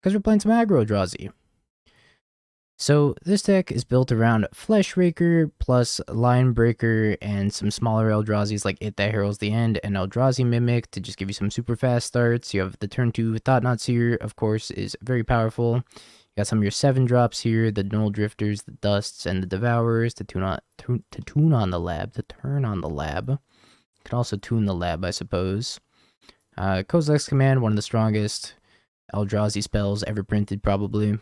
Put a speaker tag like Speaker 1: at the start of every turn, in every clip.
Speaker 1: because we're playing some aggro Eldrazi. So this deck is built around Fleshraker plus Line Breaker and some smaller Eldrazi's like It That Heralds the End and Eldrazi Mimic to just give you some super fast starts. You have the turn 2 Thought-Knot Seer, of course, is very powerful. You got some of your 7 drops here, the Null Drifters, the Dusts, and the Devourers to turn on the lab. You can also tune the lab, I suppose. Kozilek's Command, one of the strongest Eldrazi spells ever printed, probably.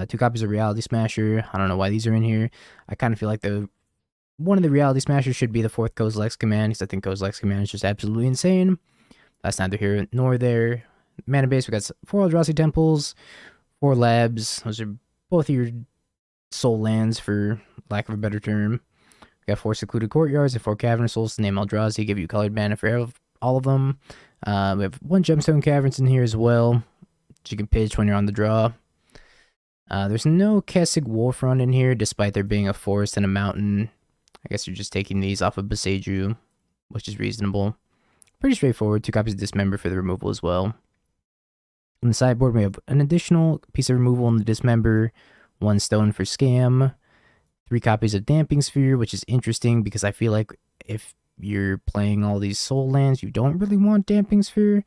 Speaker 1: 2 copies of Reality Smasher. I don't know why these are in here. I kind of feel like one of the Reality Smashers should be the 4th Kozilek's Command, because I think Kozilek's Command is just absolutely insane. That's neither here nor there. Mana base, we got 4 Eldrazi Temples, 4 Labs. Those are both of your soul lands, for lack of a better term. We got 4 Secluded Courtyards and 4 Cavern Souls to name Eldrazi, give you colored mana for all of them. We have 1 Gemstone Caverns in here as well, which you can pitch when you're on the draw. There's no Kessig Warfront in here, despite there being a forest and a mountain. I guess you're just taking these off of Beseju, which is reasonable. Pretty straightforward. 2 copies of Dismember for the removal as well. On the sideboard, we have an additional piece of removal in the Dismember, 1 stone for Scam, 3 copies of Damping Sphere, which is interesting because I feel like if you're playing all these soul lands, you don't really want Damping Sphere,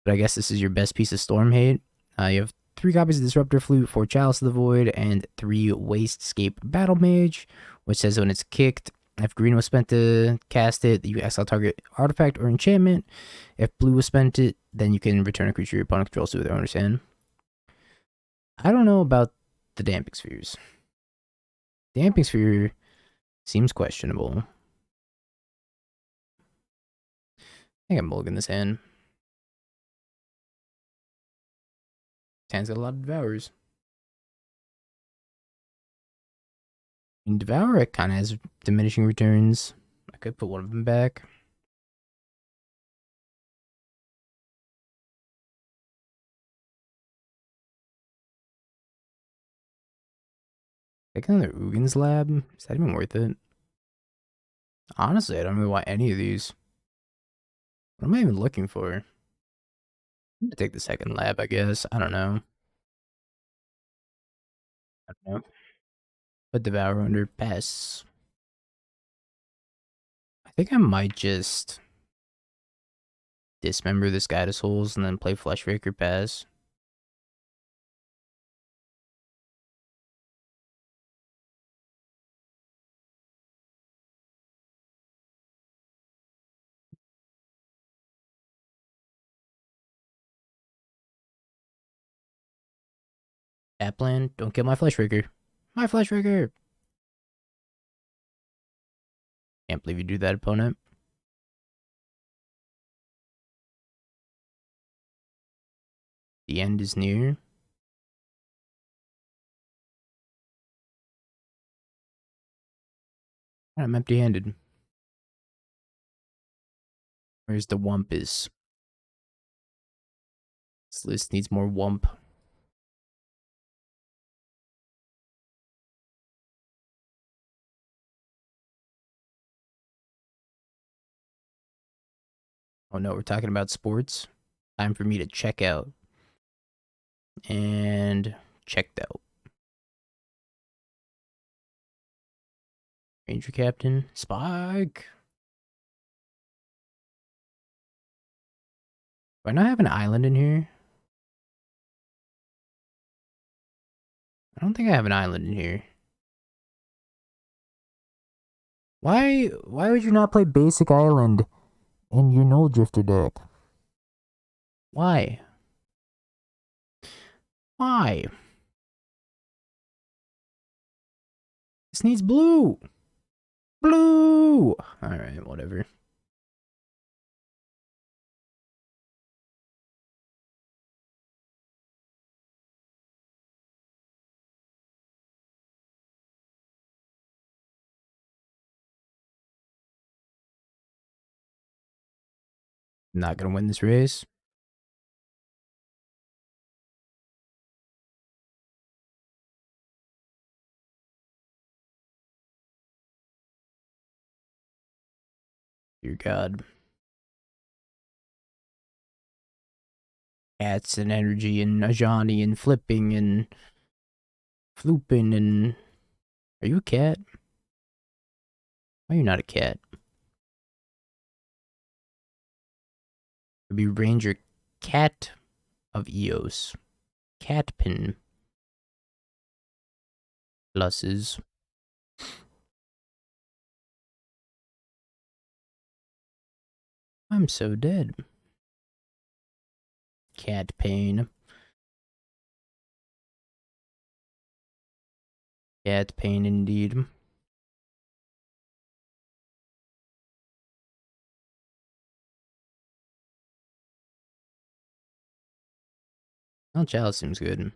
Speaker 1: but I guess this is your best piece of Storm Hate. You have 3 copies of Disruptor Flute, 4 Chalice of the Void, and 3 Wastscape Battle Mage, which says when it's kicked, if green was spent to cast it, you exile target artifact or enchantment. If blue was spent it, then you can return a creature your opponent controls to their owner's hand. I don't know about the Damping Spheres. Damping Sphere seems questionable. I think I'm mulligan this hand. Hand's got a lot of Devourers. And Devour, it kind of has diminishing returns. I could put one of them back. Take another Ugin's Lab? Is that even worth it? Honestly, I don't really want any of these. What am I even looking for? I'm gonna take the second lab, I guess. I don't know. Put Devour under Pass. I think I might just dismember this guy to souls and then play Fleshraker Pass. Tap land, don't kill my Fleshraker. My Fleshraker! Can't believe you do that, opponent. The end is near. I'm empty-handed. Where's the Wumpus? This list needs more Wump. Oh no, we're talking about sports. Time for me to check out. And checked out. Ranger Captain, Spike. Do I not have an island in here? I don't think I have an island in here. Why would you not play basic island in your Null Drifter deck? Why? Why? This needs blue. Blue! Alright, whatever. Not gonna win this race. Dear God. cats and energy and Ajani and flipping and flooping and... Are you a cat? Why are you not a cat? It'd be Ranger Cat of Eos. Catpin. Pluses. I'm so dead. Cat pain. Cat pain indeed. Well, Chalice seems good.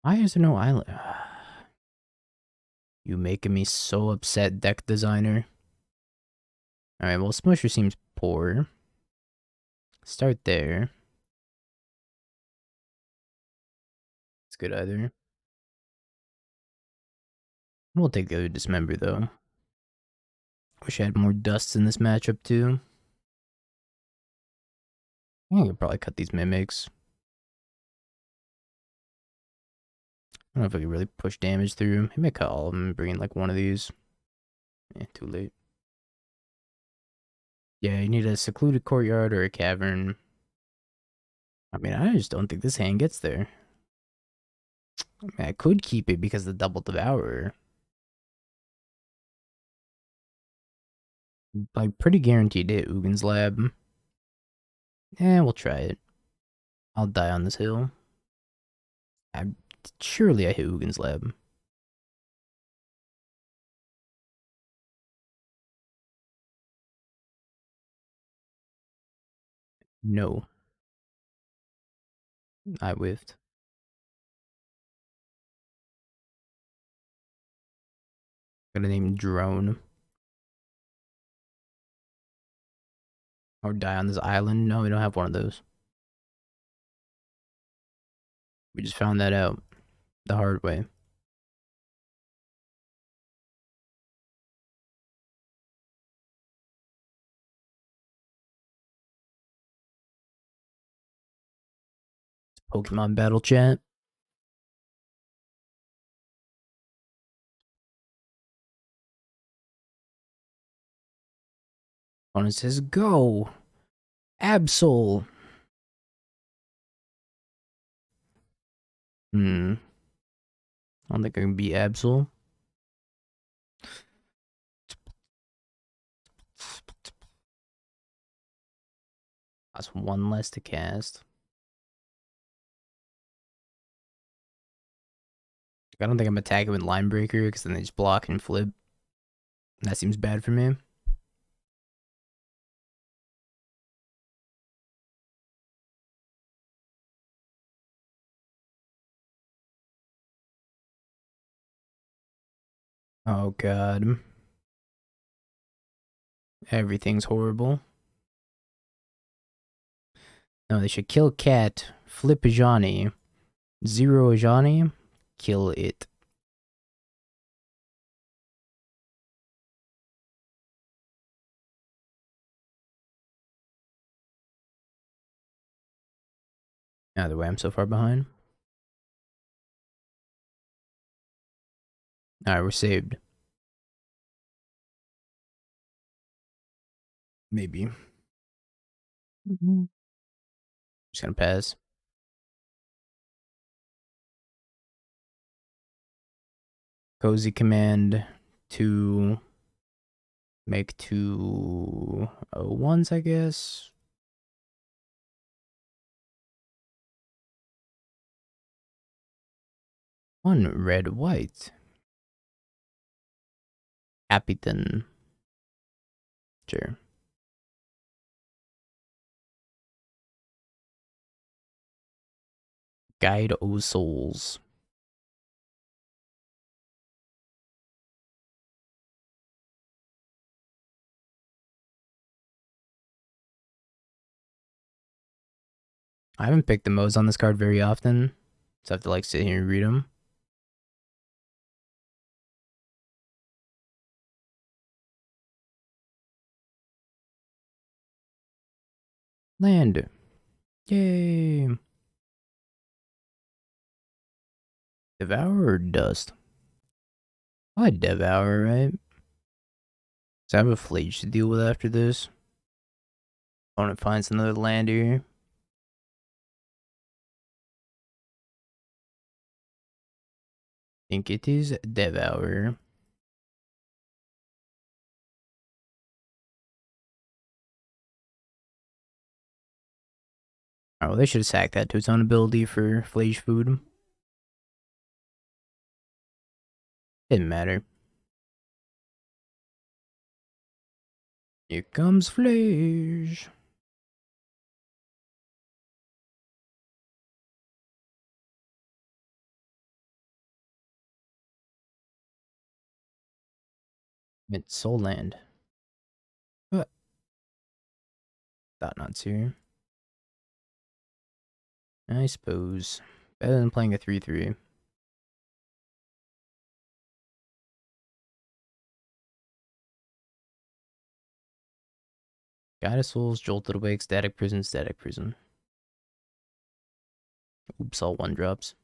Speaker 1: Why is there no island? You making me so upset, deck designer. Alright, well, Smusher seems poor. Start there. It's good either. We'll take the other Dismember, though. Wish I had more dusts in this matchup, too. I could probably cut these Mimics. I don't know if I could really push damage through. Maybe I cut all of them and bring in, like, one of these. Too late. Yeah, you need a secluded courtyard or a cavern. I mean, I just don't think this hand gets there. I mean, I could keep it because of the double devourer. Like, pretty guaranteed it, Ugin's Lab. Yeah, we'll try it. I'll die on this hill. Surely I hit Ugin's Lab. No, I whiffed. Gotta name Drone. Or die on this island. No, we don't have one of those. We just found that out the hard way. Pokemon Battle Chat. Opponent says, go! Absol! I don't think I can beat Absol. That's one less to cast. I don't think I'm attacking with Line Breaker because then they just block and flip. That seems bad for me. Oh god. Everything's horrible. No, they should kill Cat, flip Ajani, zero Ajani, kill it. Either way, I'm so far behind. Alright, we're saved. Maybe. Just gonna pass. Cozy command to make 2/01s, I guess. One red white. Capitan. Sure. Guide O Souls. I haven't picked the modes on this card very often, so I have to like sit here and read them. Land. Yay. Devour or dust? I devour, right? So I have a flage to deal with after this. Opponent finds another land here. Think it is devour. Oh, well, they should have sacked that to its own ability for flage food. Didn't matter. Here comes flage. It's soul land. What? Thought not here. I suppose. Better than playing a 3/3. Guide of Souls, Jolted Awake, Static Prison, Static Prison. Oops, all 1-drops.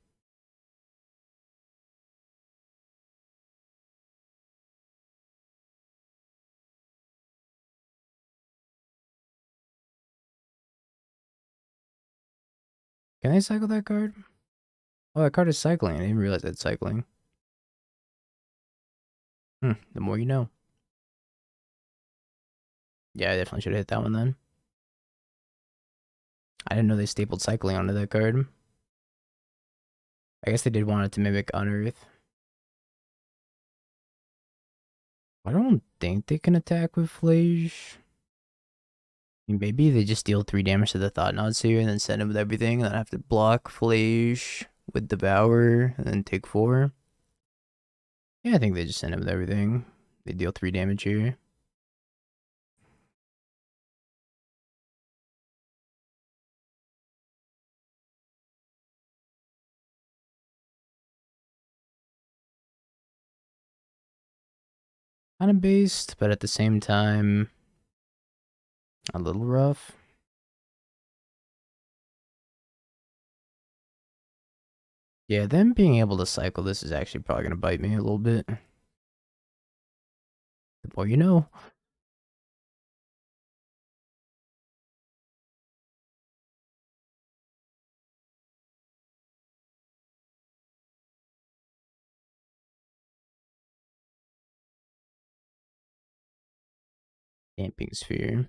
Speaker 1: Can I cycle that card? Oh, that card is cycling. I didn't realize it's cycling. The more you know. Yeah, I definitely should have hit that one then. I didn't know they stapled cycling onto that card. I guess they did want it to mimic Unearth. I don't think they can attack with Flage. I mean, maybe they just deal 3 damage to the Thought Knots here and then send him with everything, and then have to block Flage with Devour and then take 4. Yeah, I think they just send him with everything. They deal 3 damage here. Kind of based, but at the same time, a little rough. Yeah, them being able to cycle this is actually probably going to bite me a little bit. The more you know. Damping Sphere.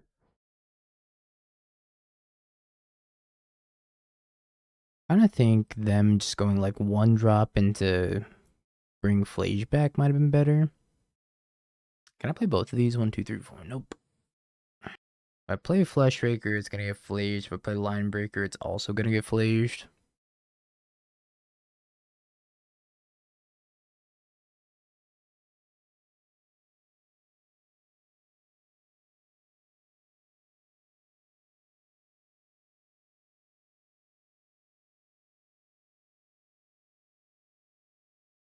Speaker 1: I kind of think them just going like 1-drop into bring Flage back might have been better. Can I play both of these? 1, 2, 3, 4. Nope. If I play Fleshraker, it's gonna get flaged. If I play Linebreaker, it's also gonna get flaged.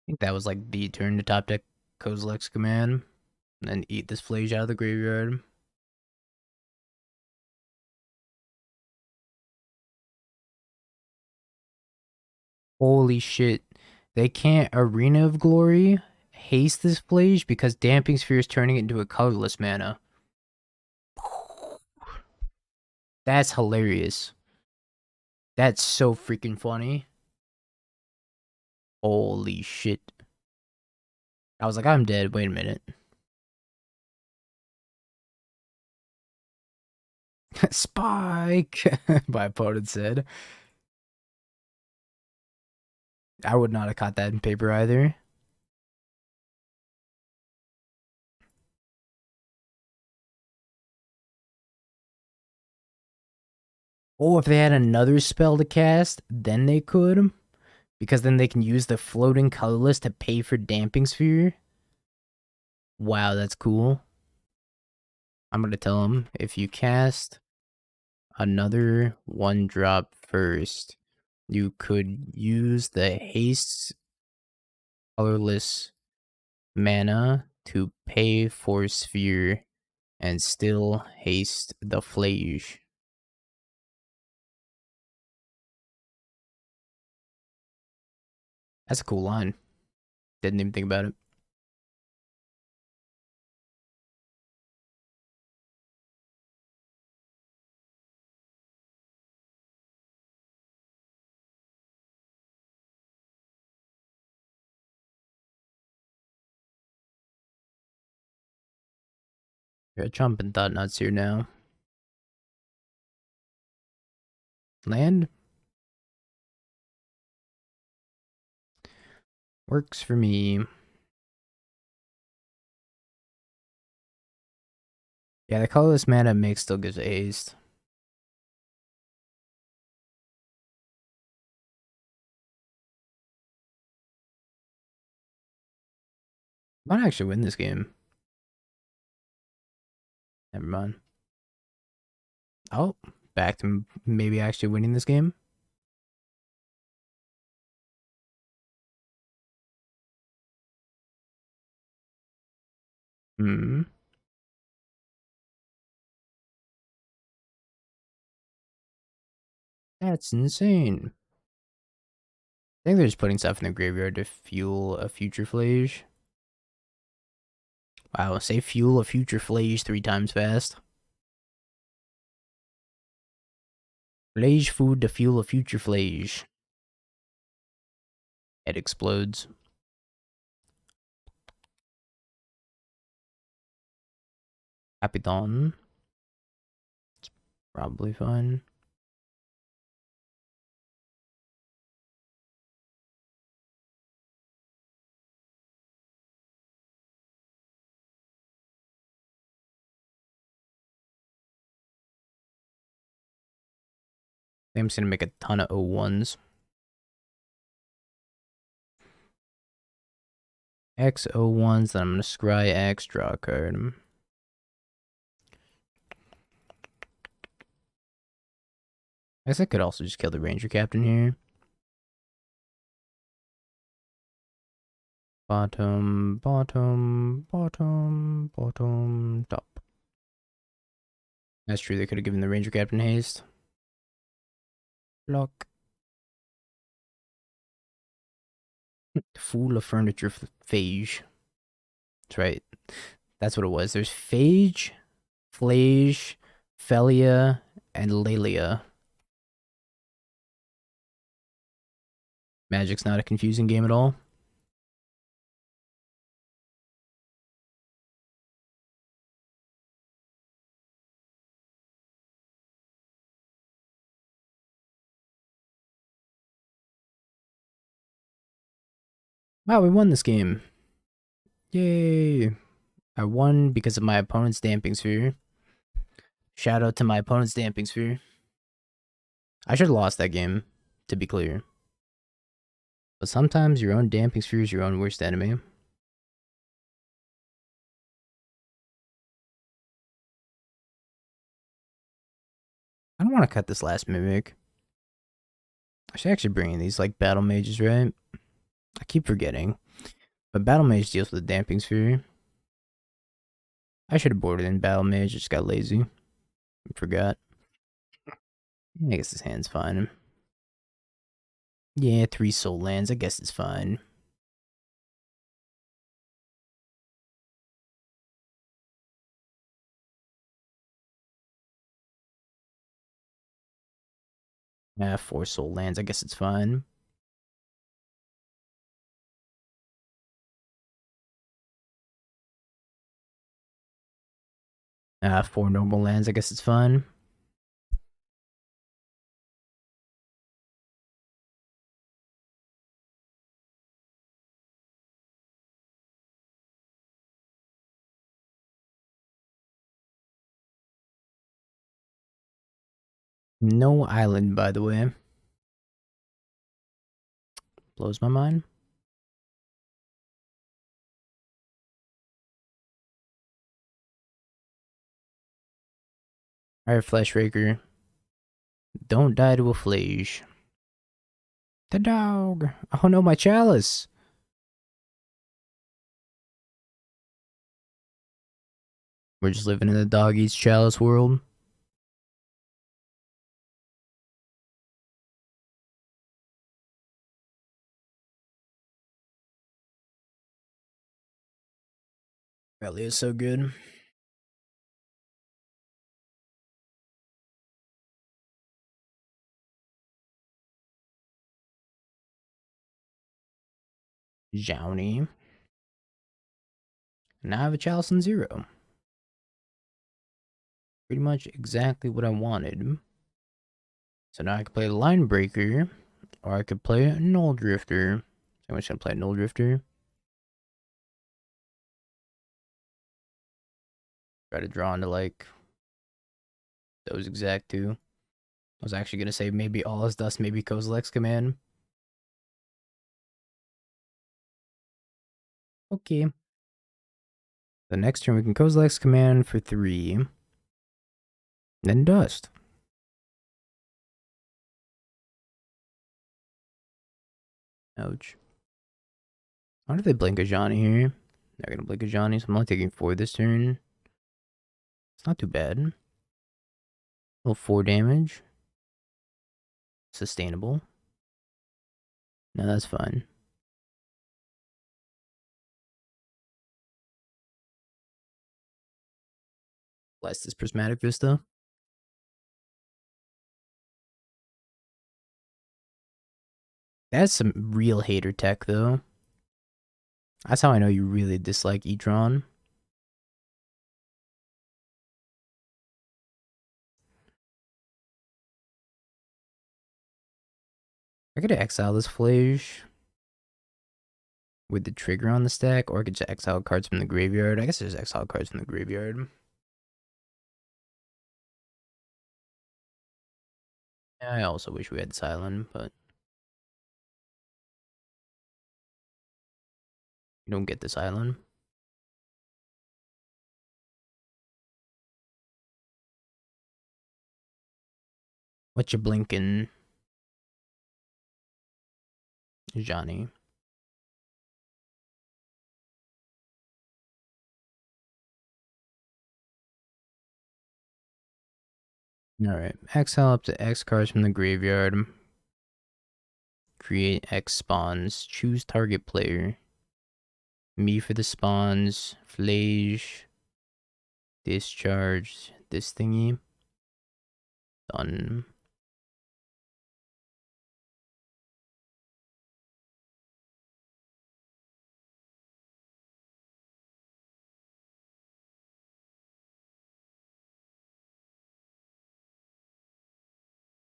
Speaker 1: I think that was like the turn to top deck Kozilek's command. And then eat this flage out of the graveyard. Holy shit. They can't Arena of Glory haste this flage because Damping Sphere is turning it into a colorless mana. That's hilarious. That's so freaking funny. Holy shit. I was like, I'm dead. Wait a minute. Spike! My opponent said. I would not have caught that in paper either. Oh, if they had another spell to cast, then they could. Because then they can use the floating colorless to pay for Damping Sphere. Wow, that's cool. I'm going to tell them, if you cast another 1-drop first, you could use the haste colorless mana to pay for Sphere and still haste the Flage. That's a cool line. Didn't even think about it. You're chomping thought nuts here now. Land? Works for me. Yeah, the colorless mana mix still gives haste. Might actually win this game. Never mind. Oh, back to maybe actually winning this game. Hmm. That's insane. I think they're just putting stuff in the graveyard to fuel a future flage. Wow, say fuel a future flage 3 times fast. Flage food to fuel a future flage. It explodes. Capitan. Probably fine. I'm just gonna make a ton of O1s. X O1s, then I'm gonna scry X, draw a card. I guess I could also just kill the Ranger Captain here. Bottom, bottom, bottom, bottom, top. That's true, they could have given the Ranger Captain haste. Block. Fool of Furniture Phage. That's right. That's what it was. There's Phage, Flage, Felia, and Lelia. Magic's not a confusing game at all. Wow, we won this game. Yay. I won because of my opponent's Damping Sphere. Shout out to my opponent's Damping Sphere. I should have lost that game, to be clear. But sometimes your own Damping Sphere is your own worst enemy. I don't want to cut this last Mimic. I should actually bring in these, like, Battle Mages, right? I keep forgetting. But Battle Mage deals with the Damping Sphere. I should have boarded in Battle Mage, just got lazy. Forgot. I guess his hand's fine. Yeah, 3 soul lands, I guess it's fine. Yeah, 4 soul lands, I guess it's fine. Ah, 4 normal lands, I guess it's fine. No island, by the way. Blows my mind. Alright, Fleshraker. Don't die to a flage. The dog. Oh no, my chalice. We're just living in the dog eats chalice world. Ellie is so good. Jowney. Now I have a Chalice and 0. Pretty much exactly what I wanted. So now I can play Line Breaker, or I could play Null Drifter. So I'm just gonna play Null Drifter. Try to draw into like those exact two. I was actually gonna say maybe All Is Dust, maybe Kozilek's Command. Okay. The next turn we can Kozilek's Command for 3. Then Dust. Ouch. Why do they blink a Johnny here? They're gonna blink a Johnny, so I'm only taking 4 this turn. It's not too bad. Well, 4 damage. Sustainable. No, that's fine. Bless this Prismatic Vista. That's some real hater tech, though. That's how I know you really dislike Etron. I could exile this Flage with the trigger on the stack, or I could just exile cards from the graveyard. I guess there's exile cards from the graveyard. I also wish we had Silent, but you don't get this island. What you blinking, Johnny? Alright, exile up to X cards from the graveyard. Create X spawns. Choose target player. Me for the spawns. Flage. Discharge this thingy. Done.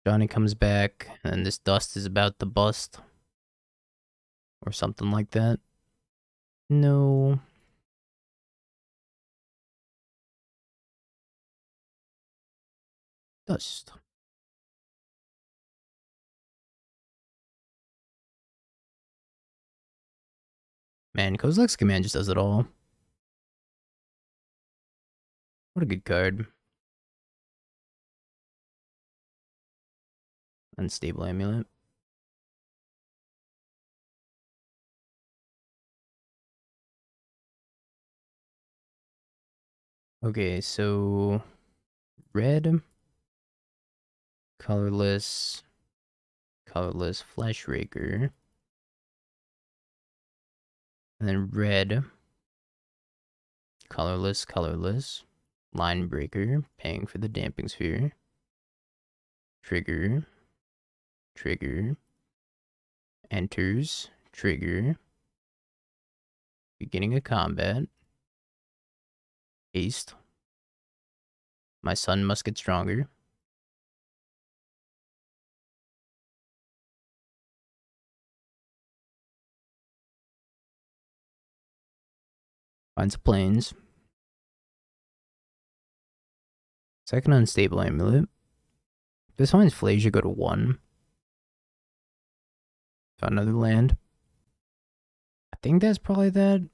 Speaker 1: Johnny comes back, and this dust is about to bust. Or something like that. No. Dust. Man, Kozilek's Command just does it all. What a good card. Unstable Amulet. Okay, so red, colorless Flesh Raker, and then red, colorless Line Breaker, paying for the Damping Sphere, trigger, enters, trigger, beginning of combat, haste, my son must get stronger. Finds planes. Second unstable amulet. If this finds Flage, go to 1. Found another land. I think that's probably that.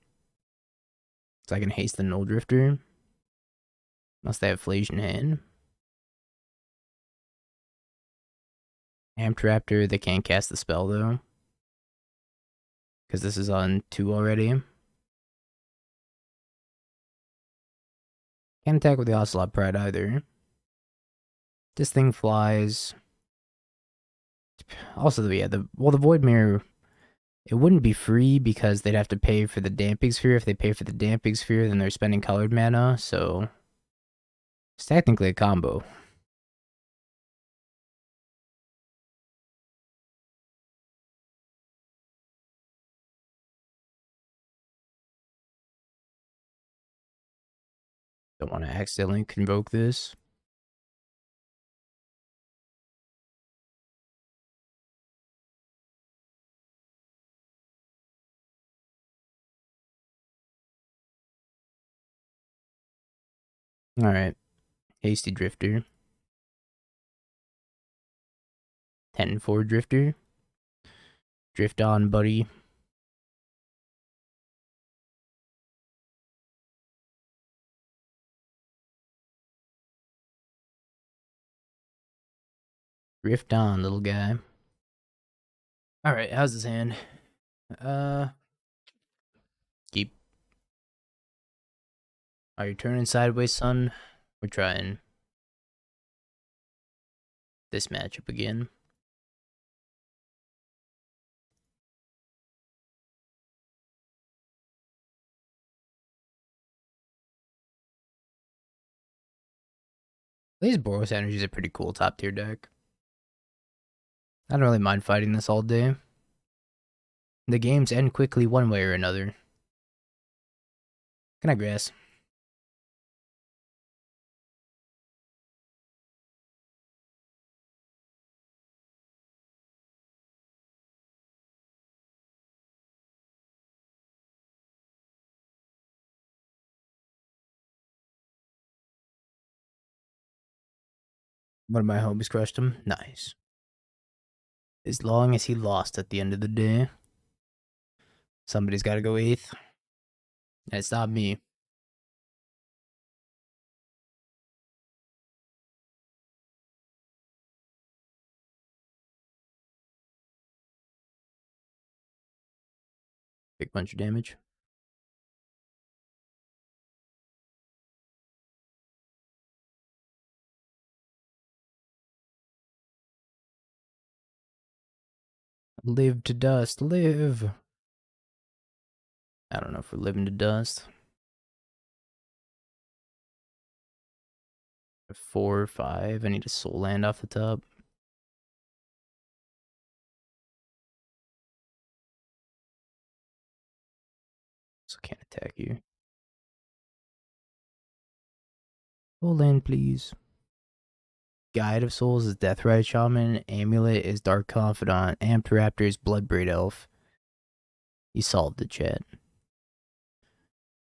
Speaker 1: So I can haste the Null Drifter. Unless they have Flage in hand. Amped Raptor, they can't cast the spell though. Because this is on 2 already. Can't attack with the Ocelot Pride either. This thing flies. Also, yeah, the Void Mirror It wouldn't be free because they'd have to pay for the damping sphere. If they pay for the damping sphere, then they're spending colored mana, so it's technically a combo. Don't want to accidentally convoke this. Alright. Hasty Drifter. 10-4 Drifter. Drift on, buddy. Drift on, little guy. Alright, how's his hand? Keep. Are you turning sideways, son? We're trying this matchup again. These Boros Energy is a pretty cool top tier deck. I don't really mind fighting this all day. The games end quickly one way or another. Can I grass? One of my homies crushed him. Nice. As long as he lost at the end of the day, somebody's got to go 8th. And it's not me. Big bunch of damage. Live to dust. Live. I don't know if we're living to dust. 4 or 5. I need a soul land off the top. So can't attack you. Soul land, please. Guide of Souls is Deathrite Shaman. Amulet is Dark Confidant. Amped Raptor is Bloodbraid Elf. He solved the chat.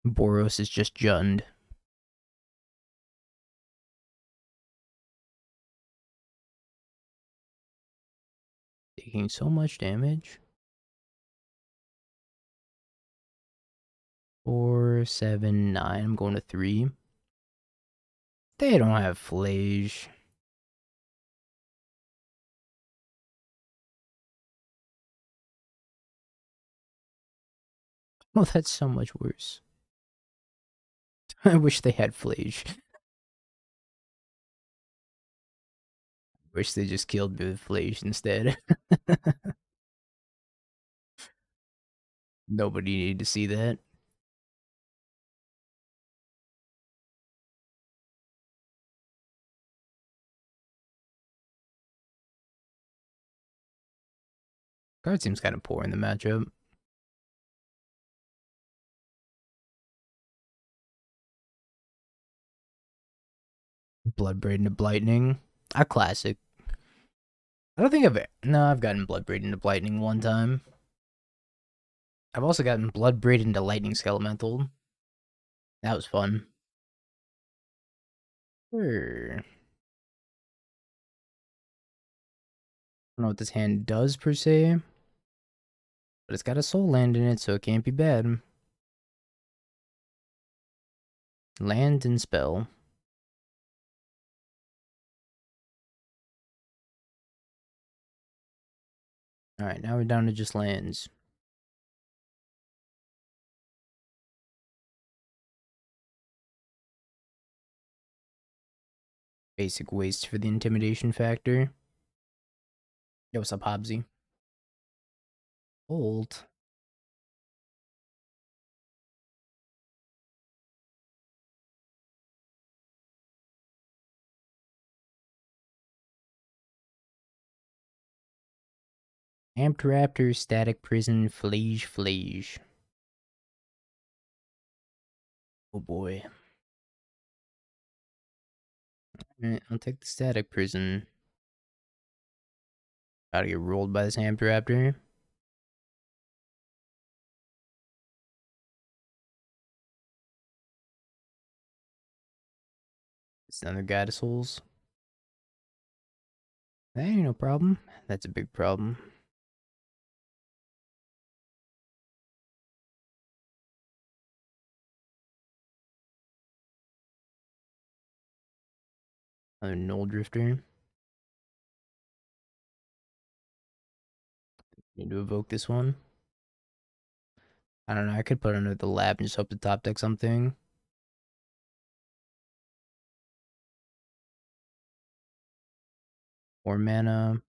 Speaker 1: Boros is just Jund. Taking so much damage. 4, 7, 9. I'm going to 3. They don't have Flage. Oh, that's so much worse. I wish they had Flage. Wish they just killed me with Flage instead. Nobody needed to see that. Card seems kind of poor in the matchup. Bloodbraid into Blightning. A classic. I don't think I've gotten Bloodbraid into Blightning one time. I've also gotten Bloodbraid into Lightning Skelemental. That was fun. Sure. I don't know what this hand does per se, but it's got a soul land in it, so it can't be bad. Land and spell. Alright, now we're down to just lands. Basic waste for the intimidation factor. Yo, what's up, Hobbsy? Bolt. Amped Raptor, Static Prison, Flage. Oh boy. Alright, I'll take the Static Prison. Gotta get rolled by this Amped Raptor. It's another Goddess Souls. That ain't no problem. That's a big problem. Another Null Drifter. Need to evoke this one. I don't know, I could put under the lab and just hope to top deck something. Or mana.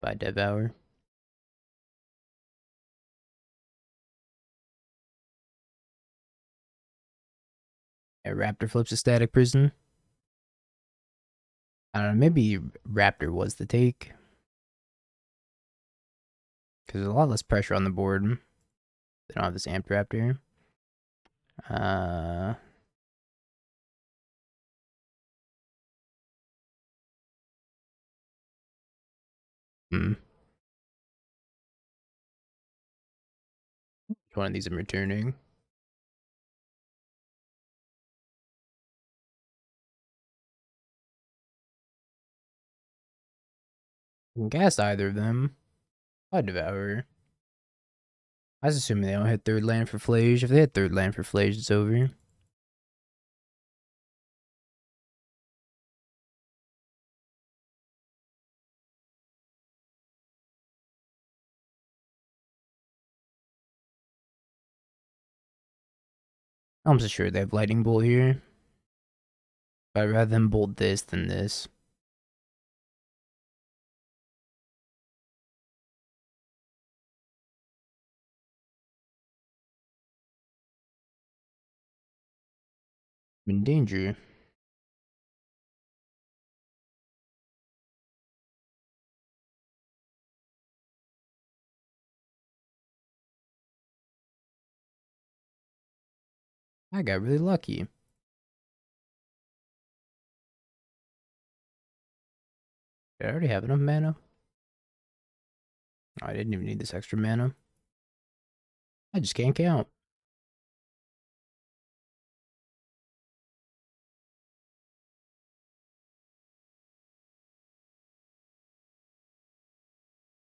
Speaker 1: By Devour. Yeah, Raptor flips a Static Prison. I don't know, maybe Raptor was the take. Because there's a lot less pressure on the board. They don't have this Amped Raptor. Hmm. Which one of these I'm returning? I can cast either of them. I'd Devour. I was assuming they don't hit third land for Flage. If they hit third land for Flage, it's over. I'm so sure they have Lightning Bolt here. But I'd rather them bolt this than this. I'm in danger. I got really lucky. Did I already have enough mana? Oh, I didn't even need this extra mana. I just can't count.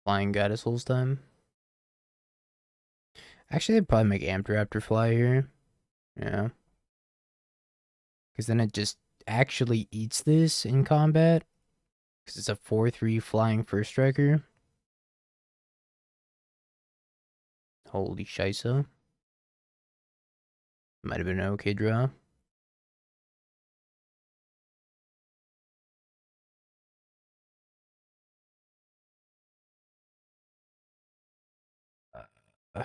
Speaker 1: Flying Goddess Souls time. Actually, they'd probably make Amped Raptor fly here. Yeah. Because then it just actually eats this in combat. Because it's a 4-3 flying first striker. Holy shisa. Might have been an okay draw. Uh,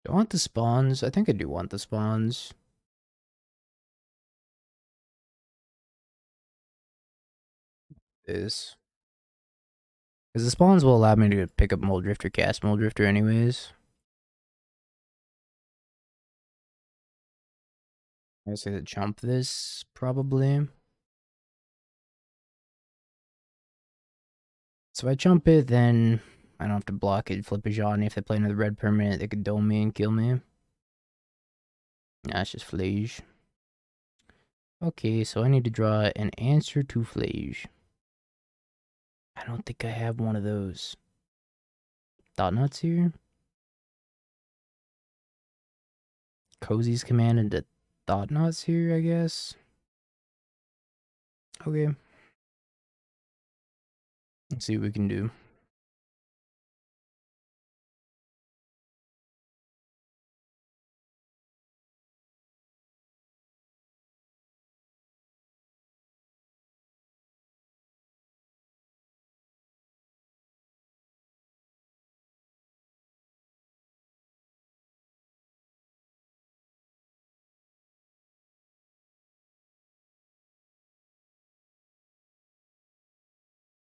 Speaker 1: do I want the spawns? I think I do want the spawns. This. Because the spawns will allow me to pick up Mold Drifter, cast Mold Drifter anyways. I guess I could chump this, probably. So if I chump it, then I don't have to block it, flip a Johnny. If they play another red permanent, they could dome me and kill me. Nah, it's just Flage. Okay, so I need to draw an answer to Flage. I don't think I have one of those. Thought Nuts here. Cozy's command into thought knots here, I guess. Okay. Let's see what we can do.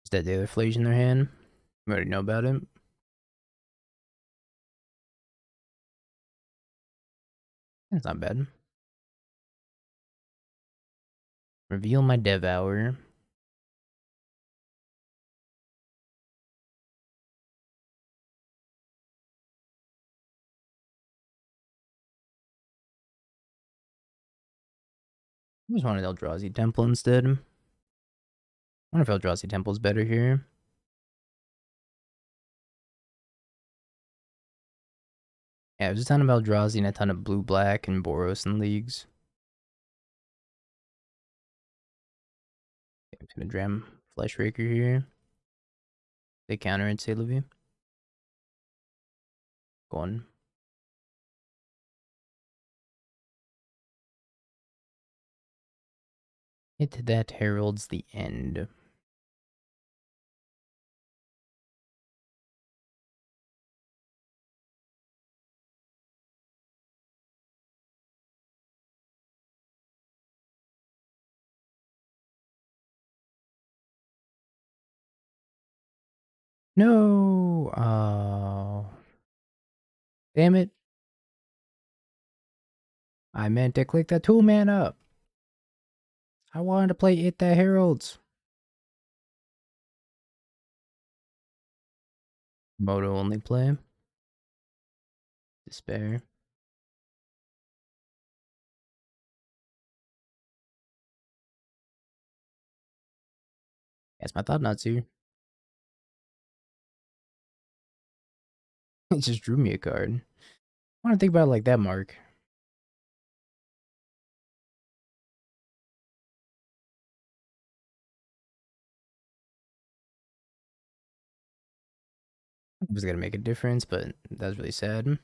Speaker 1: Is that the other flage in their hand? We already know about it. That's not bad. Reveal my Devour. I just wanted Eldrazi Temple instead. I wonder if Eldrazi Temple's better here. Yeah, there's a ton of Eldrazi and a ton of blue-black and Boros in leagues. Okay, I'm just gonna jam Fleshraker here. They counter it, say Livy. Go on. Hit that heralds the end. No! Oh. Damn it. I meant to click that 2-mana. I wanted to play It That Heralds. Moto only play. Despair. That's my thought nuts here. It just drew me a card. I want to think about it like that, Mark. It was gonna make a difference, but that's really sad.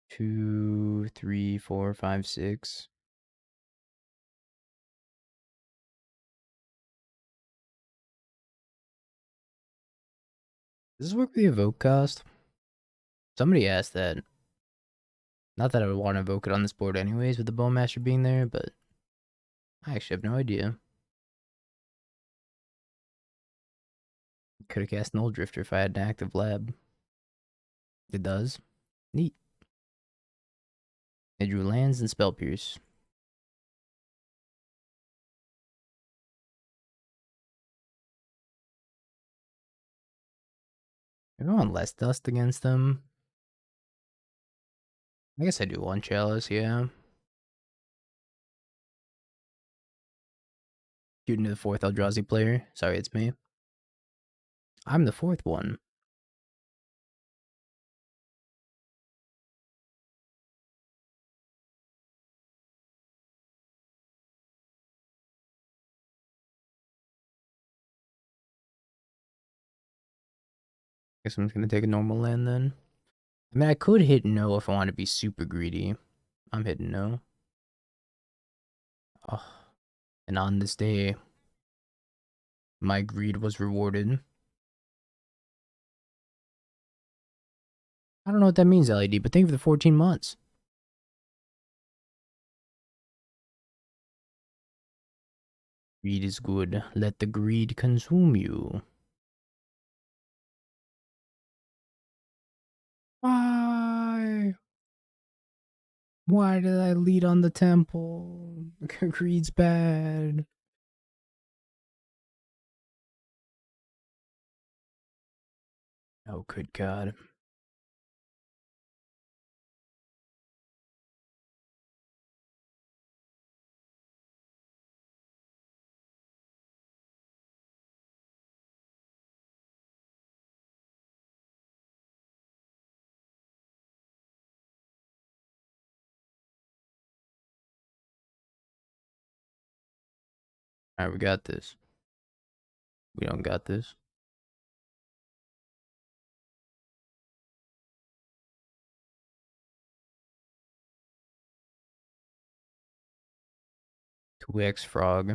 Speaker 1: 2, 3, 4, 5, 6. Does this work with the evoke cost? Somebody asked that. Not that I would want to evoke it on this board anyways with the Bowmaster being there, but I actually have no idea. Could have cast Null Drifter if I had an active lab. It does. Neat. It drew lands and Spell Pierce. I want less dust against them. I guess I do want Chalice, yeah. Shooting to the 4th Eldrazi player. Sorry, it's me. I'm the 4th one. Guess I'm just gonna take a normal land then. I mean, I could hit no if I want to be super greedy. I'm hitting no. Oh, and on this day, my greed was rewarded. I don't know what that means, LED, but thank you for the 14 months. Greed is good. Let the greed consume you. Why? Why did I lead on the temple? Greed's bad. Oh, good God. Alright, we got this. We don't got this. Two X frog.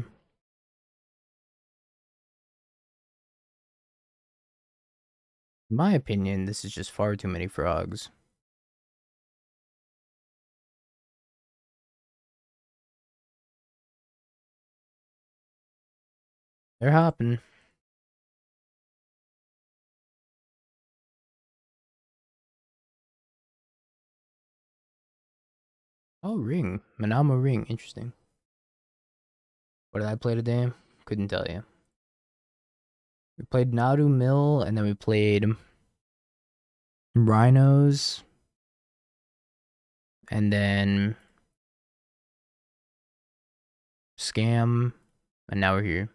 Speaker 1: In my opinion, this is just far too many frogs. They're hopping. Oh, ring. Manama ring. Interesting. What did I play today? Couldn't tell you. We played Nadu Mill, and then we played Rhinos, and then Scam, and now we're here.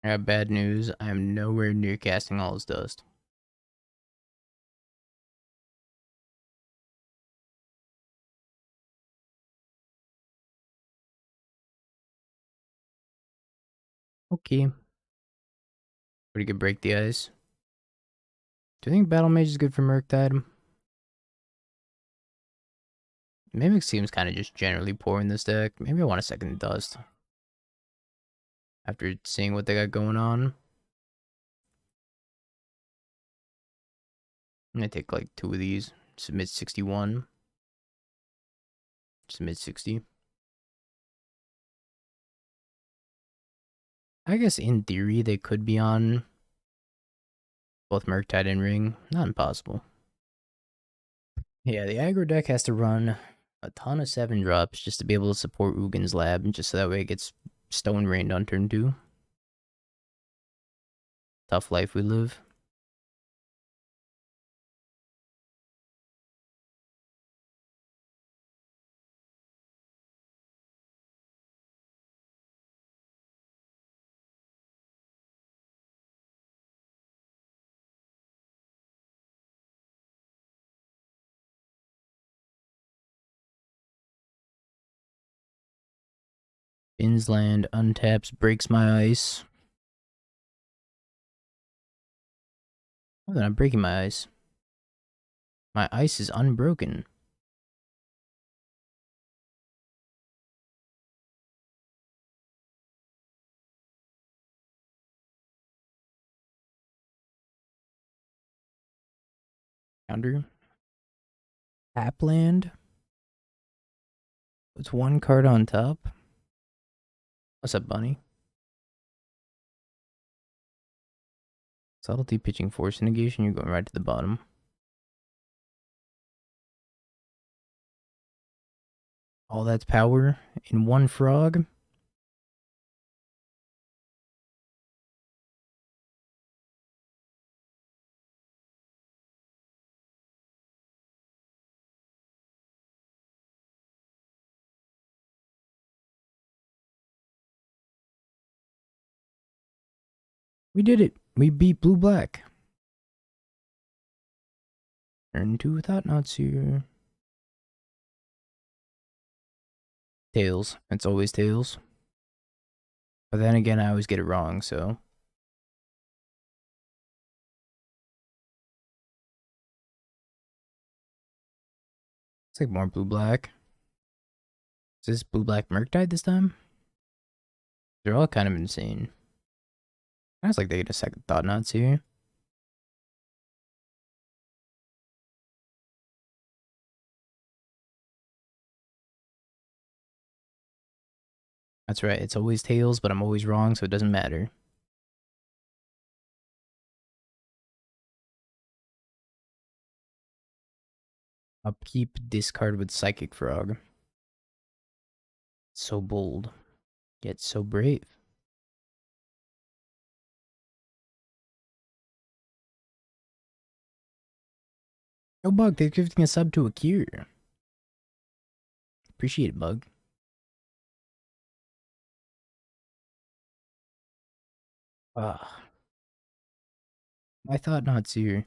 Speaker 1: I have bad news. I am nowhere near casting all his dust. Okay. Pretty good break the ice. Do you think Battle Mage is good for Murktide? Mimic seems kind of just generally poor in this deck. Maybe I want a second dust. After seeing what they got going on. I'm gonna take like 2 of these. Submit 61. Submit 60. I guess in theory they could be on both Murktide and Ring. Not impossible. Yeah, the aggro deck has to run a ton of 7-drops just to be able to support Ugin's Lab, and just so that way it gets Stone Rained on turn 2. Tough life we live. Finsland untaps, breaks my ice. Oh, then I'm breaking my ice. My ice is unbroken. Counter. Tapland. It's 1 card on top. What's up, Bunny? Subtlety, pitching, force negation. You're going right to the bottom. All that's power in 1 frog. We did it. We beat blue black. Turn 2 without knots here. Tails. It's always tails. But then again, I always get it wrong, so. It's like more blue black. Is this blue black Murktide this time? They're all kind of insane. Sounds like they get a second thought knots here. That's right, it's always tails, but I'm always wrong, so it doesn't matter. Upkeep, discard with Psychic Frog. So bold, yet so brave. Oh, Bug, they're gifting a sub to a cure. Appreciate it, Bug. Ah, I thought not, Seer.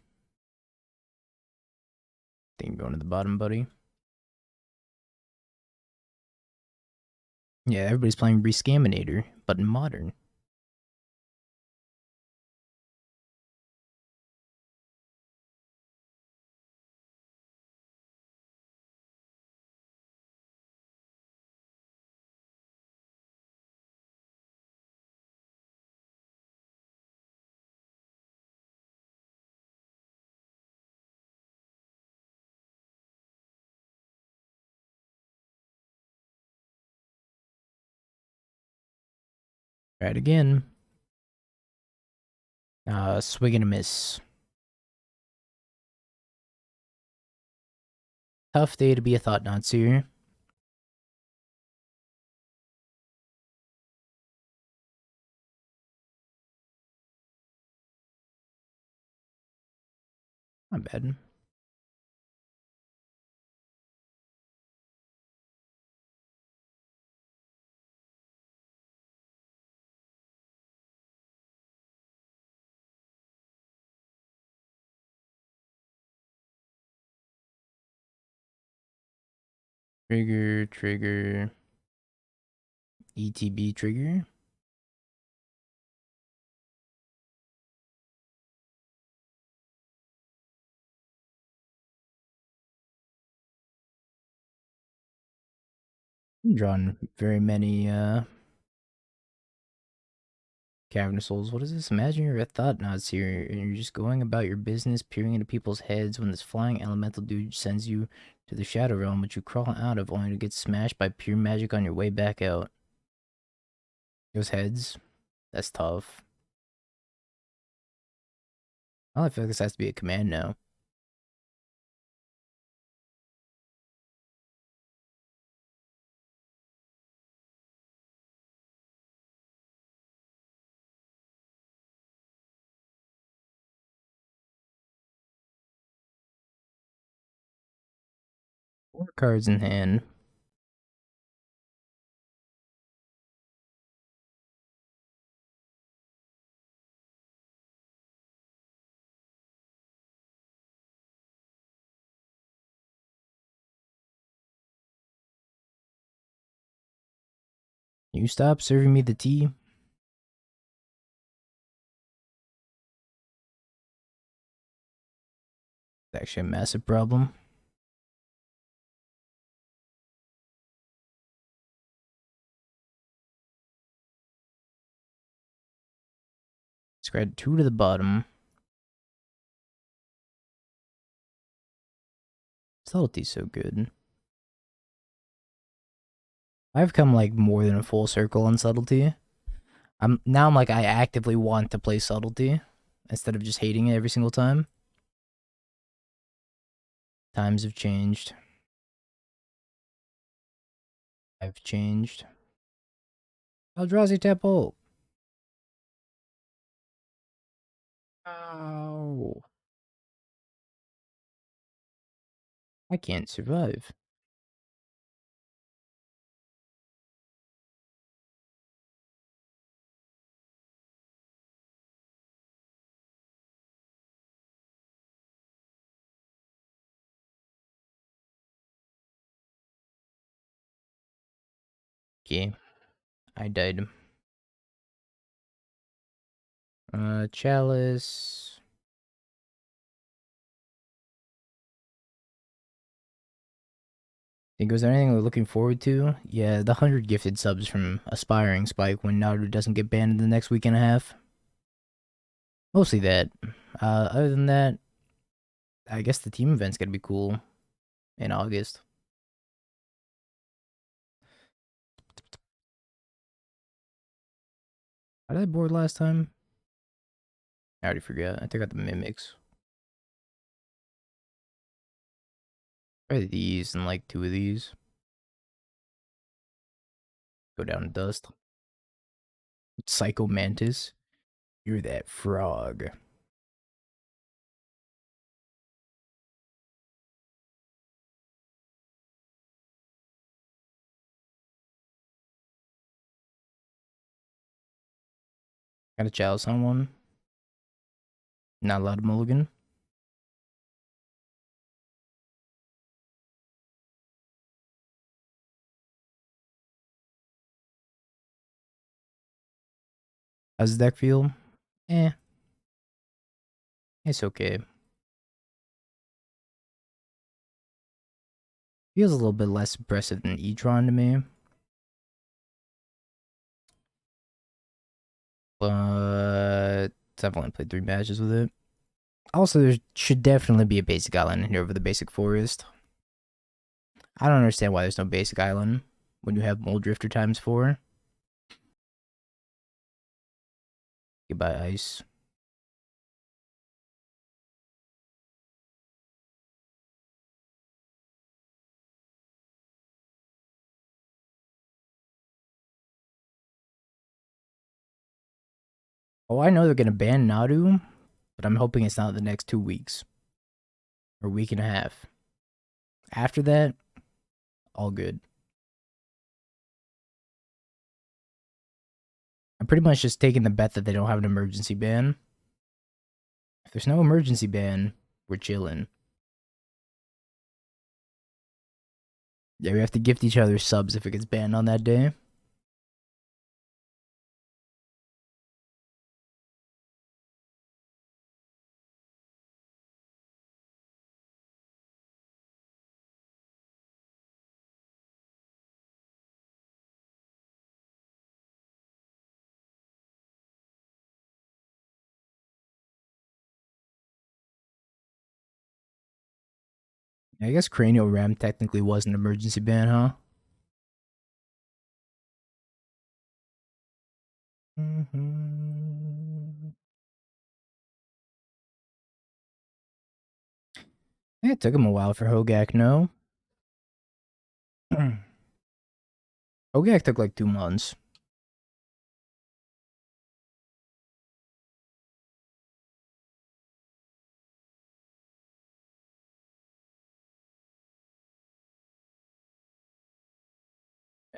Speaker 1: Think going to the bottom, buddy. Yeah, everybody's playing Rescaminator, but in modern. Try it again. Swig and a miss. Tough day to be a thought not Seer. Not bad. Trigger, trigger. ETB trigger. Drawn very many Cavern of Souls. What is this? Imagine you're a thought nods here, and you're just going about your business, peering into people's heads when this flying elemental dude sends you to the Shadow Realm, which you crawl out of only to get smashed by pure magic on your way back out. Those heads? That's tough. I feel like this has to be a command now. Four cards in hand. You stop serving me the tea? It's actually a massive problem. Scratch 2 to the bottom. Subtlety's so good. I've come like more than a full circle on subtlety. I'm like I actively want to play subtlety instead of just hating it every single time. Times have changed. I've changed. Eldrazi Temple. Ow. I can't survive. Okay, I died. Chalice. Think was there anything we're looking forward to? Yeah, the 100 gifted subs from Aspiring Spike when Naruto doesn't get banned in the next week and a half. Mostly that. Other than that, I guess the team event's gonna be cool in August. How did I board last time? I already forgot. I think I got the mimics. Try these and like 2 of these. Go down in dust. Psycho Mantis. You're that frog. Got a chalice on one. Not allowed to mulligan. How's the deck feel? Eh. It's okay. Feels a little bit less impressive than E-Tron to me. But I've only played 3 matches with it. Also, there should definitely be a basic island in here over the basic forest. I don't understand why there's no basic island when you have Mold Drifter times 4. Goodbye, ice. Oh, I know they're gonna ban Nadu, but I'm hoping it's not the next 2 weeks. Or week and a half. After that, all good. I'm pretty much just taking the bet that they don't have an emergency ban. If there's no emergency ban, we're chilling. Yeah, we have to gift each other subs if it gets banned on that day. I guess Cranial Ram technically was an emergency ban, huh? Yeah, it took him a while for Hogak, no? Hogak took like 2 months.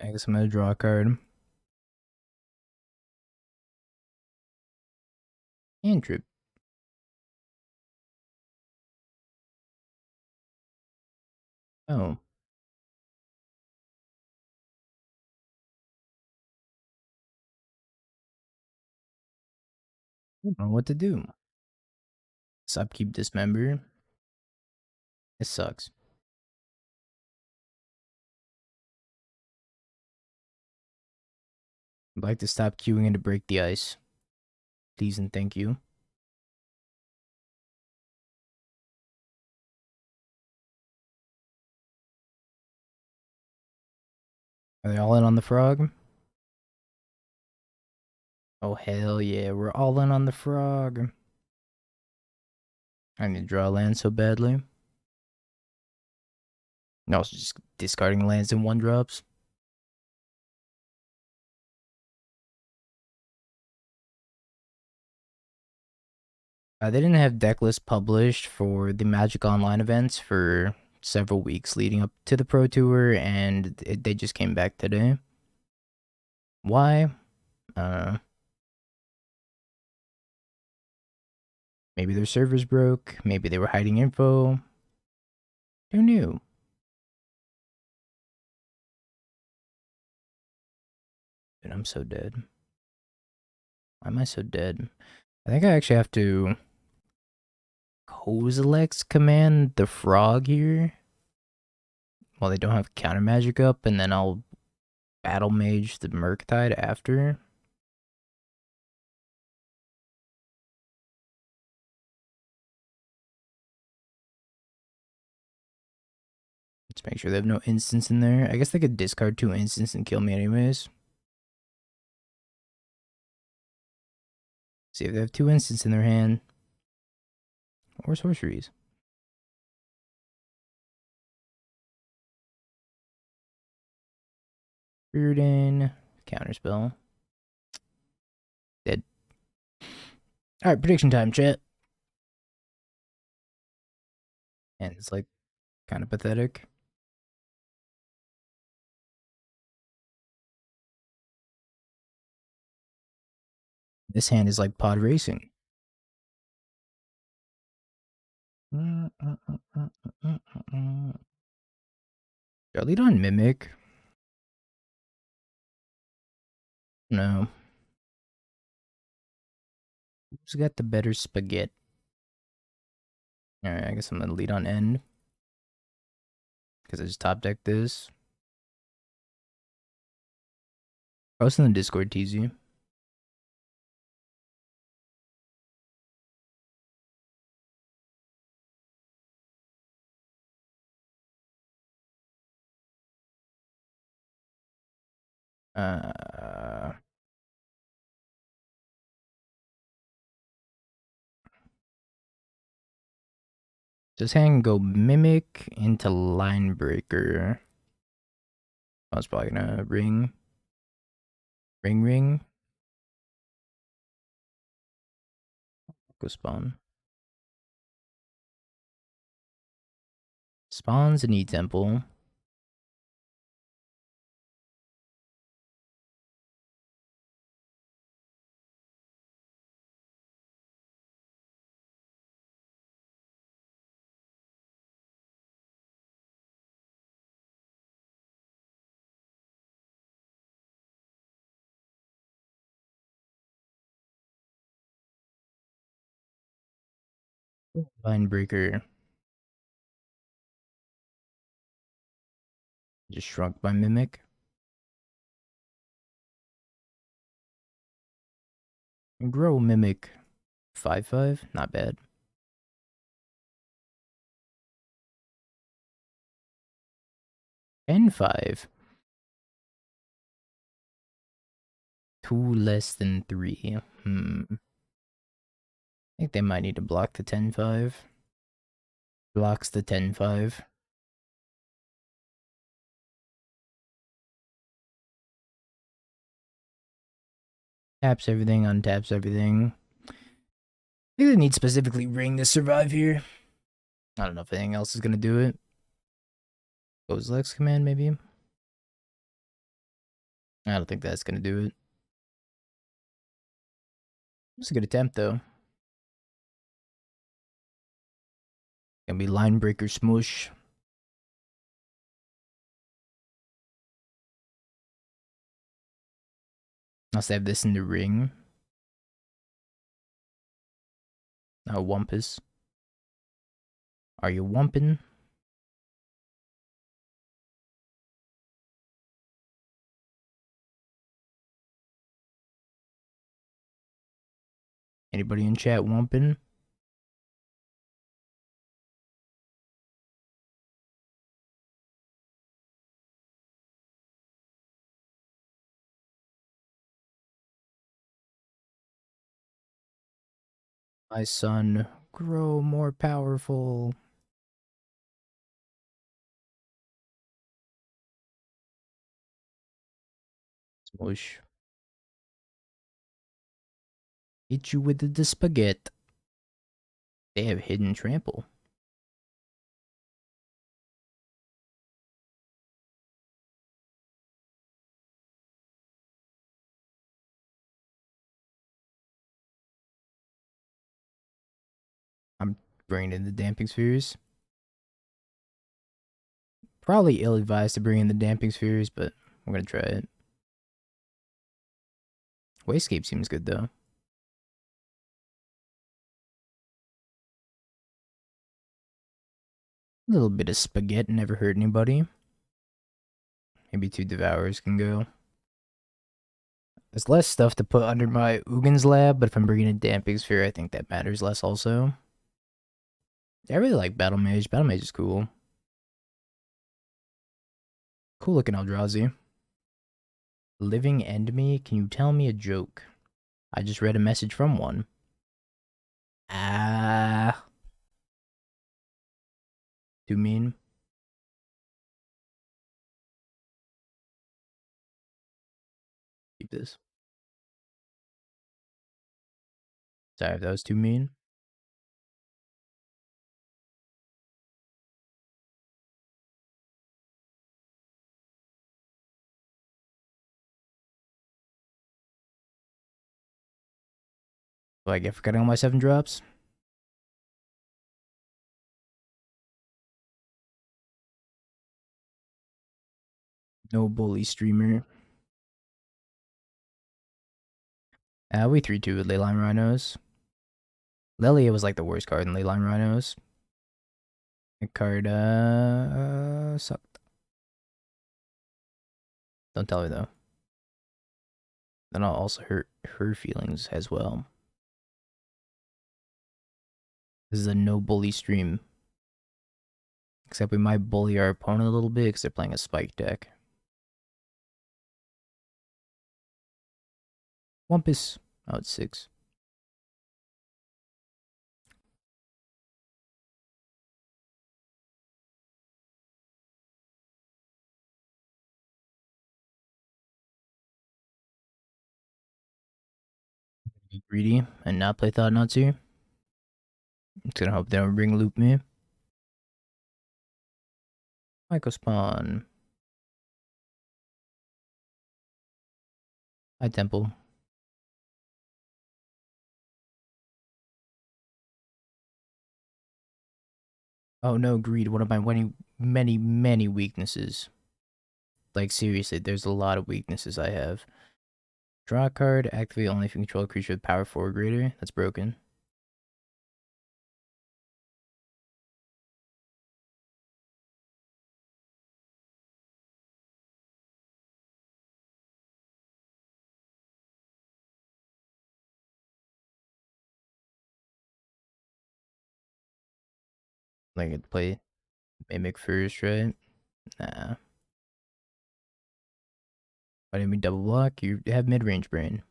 Speaker 1: I guess I'm gonna draw a card. Andrew. Oh. I don't know what to do. Upkeep Dismember. It sucks. I'd like to stop queuing in to break the ice. Please and thank you. Are they all in on the frog? Oh, hell yeah. We're all in on the frog. I need to draw a land so badly. No, it's just discarding lands in 1-drops. They didn't have deck lists published for the Magic Online events for several weeks leading up to the Pro Tour, and they just came back today. Why? Maybe their servers broke. Maybe they were hiding info. Who knew? Dude, I'm so dead. Why am I so dead? I think I actually have to Kozilek's command the frog here. Well, they don't have counter magic up, and then I'll battle mage the Murktide after. Let's make sure they have no instants in there. I guess they could discard 2 instants and kill me anyways. See if they have 2 instants in their hand. Or sorceries. Burden. Counterspell. Dead. Alright, prediction time, chat. And it's like kind of pathetic. This hand is like pod racing. Do I lead on Mimic? No. Who's got the better spaghetti? Alright, I guess I'm gonna lead on End. Because I just top deck this. Post in the Discord, TZ. This hand can go Mimic into Line Breaker. I was probably gonna ring. Ring. Go spawn. Spawns an E-Temple. Line Breaker. Just shrunk by Mimic. And grow Mimic 5/5. Not bad. N5. 2 less than 3. I think they might need to block the 10/5. Blocks the 10/5. Taps everything, untaps everything. I think they need specifically ring to survive here. I don't know if anything else is gonna do it. Goes Lex command, maybe? I don't think that's gonna do it. It's a good attempt, though. Gonna be line breaker smush. Must have this in the ring. Oh, Wumpus. Are you wumping? Anybody in chat wumping? My son, grow more powerful. Smush. Hit you with the spaghetti. They have hidden trample. I'm bringing in the damping spheres. Probably ill-advised to bring in the damping spheres, but I'm gonna try it. Wasescape seems good, though. A little bit of spaghetti never hurt anybody. Maybe 2 Devours can go. There's less stuff to put under my Ugin's lab, but if I'm bringing in damping sphere, I think that matters less also. I really like Battle Mage. Battle Mage is cool. Cool looking Eldrazi. Living End Me? Can you tell me a joke? I just read a message from one. Ah. Too mean? Keep this. Sorry if that was too mean. Do I get forgetting all my 7 drops? No bully streamer. We 3-2 with Leyline Rhinos. Lelia was like the worst card in Leyline Rhinos. The card sucked. Don't tell her though. Then I'll also hurt her feelings as well. This is a no bully stream. Except we might bully our opponent a little bit because they're playing a spike deck. Wumpus. Oh, it's 6. Be greedy and not play Thought Natsu. I'm just gonna hope they don't bring loop me. Myco spawn. High temple. Oh no, greed. One of my many weaknesses. Like seriously, there's a lot of weaknesses I have. Draw a card, activate only if you control a creature with power 4 or greater. That's broken. Like I'd play Mimic first, right? Nah. Why didn't we double block? You have mid-range brain.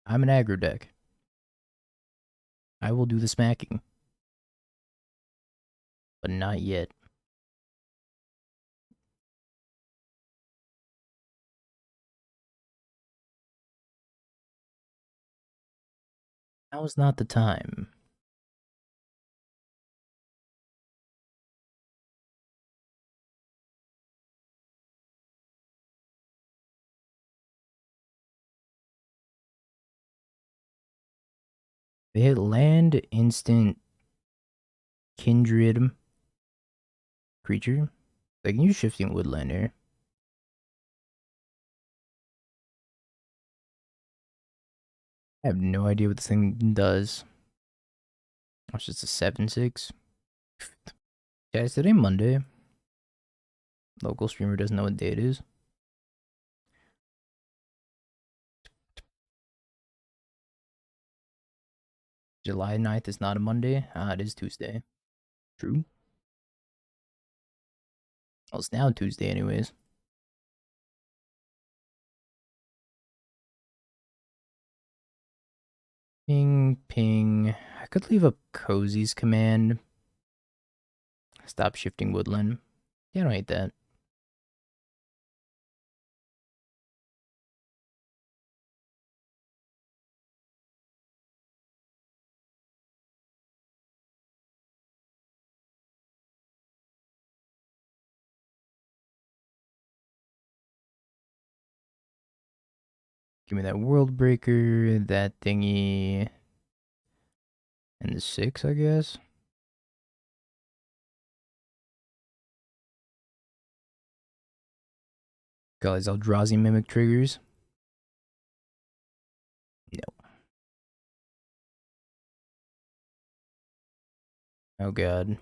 Speaker 1: I'm an aggro deck. I will do the smacking. But not yet. Now is not the time. They hit land, instant, kindred, creature. They can use shifting woodlander. I have no idea what this thing does. Oh, it's just a 7/6. Yeah, is today Monday? Local streamer doesn't know what day it is. July 9th is not a Monday. It is Tuesday. True. Well, it's now Tuesday anyways. Ping, ping. I could leave a Cozy's command. Stop shifting woodland. Yeah, I don't hate that. Give me that world breaker, that thingy, and the 6, I guess. Got these Eldrazi mimic triggers. No. Oh god.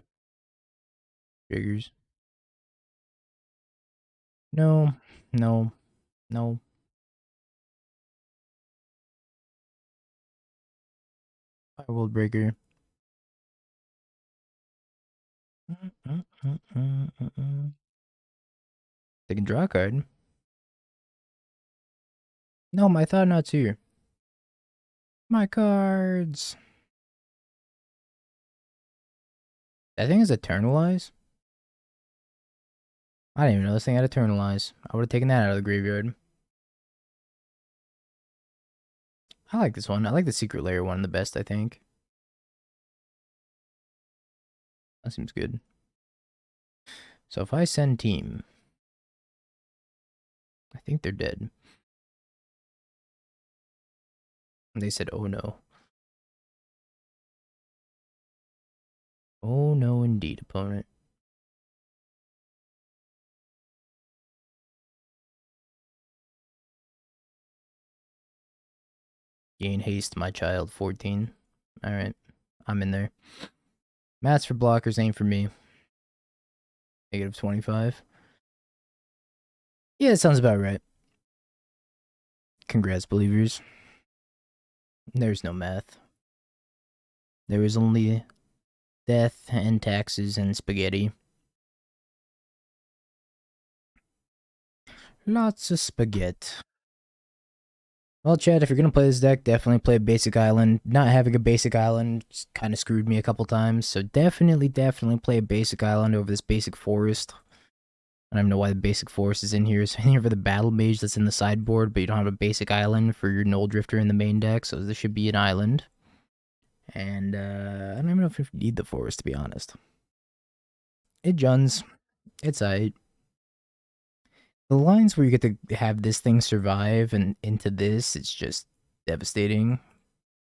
Speaker 1: Triggers. No. No. No. World breaker. They can draw a card. No, my Thought Knot's here. My cards. That thing is Eternalize? I didn't even know this thing had Eternalize. I would have taken that out of the graveyard. I like this one. I like the Secret Lair one the best, I think. That seems good. So if I send team, I think they're dead. And they said, oh no. Oh no, indeed, opponent. Gain haste, my child, 14. Alright, I'm in there. Mats for blockers ain't for me. Negative 25. Yeah, that sounds about right. Congrats, believers. There's no math. There is only death and taxes and spaghetti. Lots of spaghetti. Well, Chad, if you're gonna play this deck, definitely play Basic Island. Not having a Basic Island kind of screwed me a couple times, so definitely play a Basic Island over this Basic Forest. I don't even know why the Basic Forest is in here. It's in here for the Battle Mage that's in the sideboard, but you don't have a Basic Island for your Null Drifter in the main deck, so this should be an island. And I don't even know if you need the Forest, to be honest. It juns. It's aight. The lines where you get to have this thing survive and into this, it's just devastating.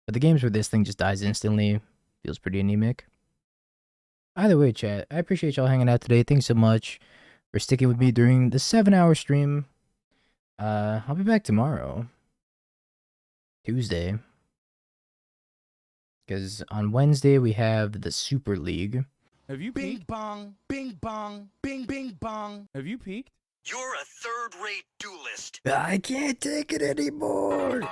Speaker 1: But the games where this thing just dies instantly feels pretty anemic. Either way, chat, I appreciate y'all hanging out today. Thanks so much for sticking with me during the 7-hour stream. I'll be back tomorrow, Tuesday, because on Wednesday we have the Super League.
Speaker 2: Have you
Speaker 3: Bing
Speaker 2: peeked?
Speaker 3: bong, bing bong, bing bing bong.
Speaker 2: Have you peeked?
Speaker 3: You're a third-rate duelist.
Speaker 1: I can't take it anymore.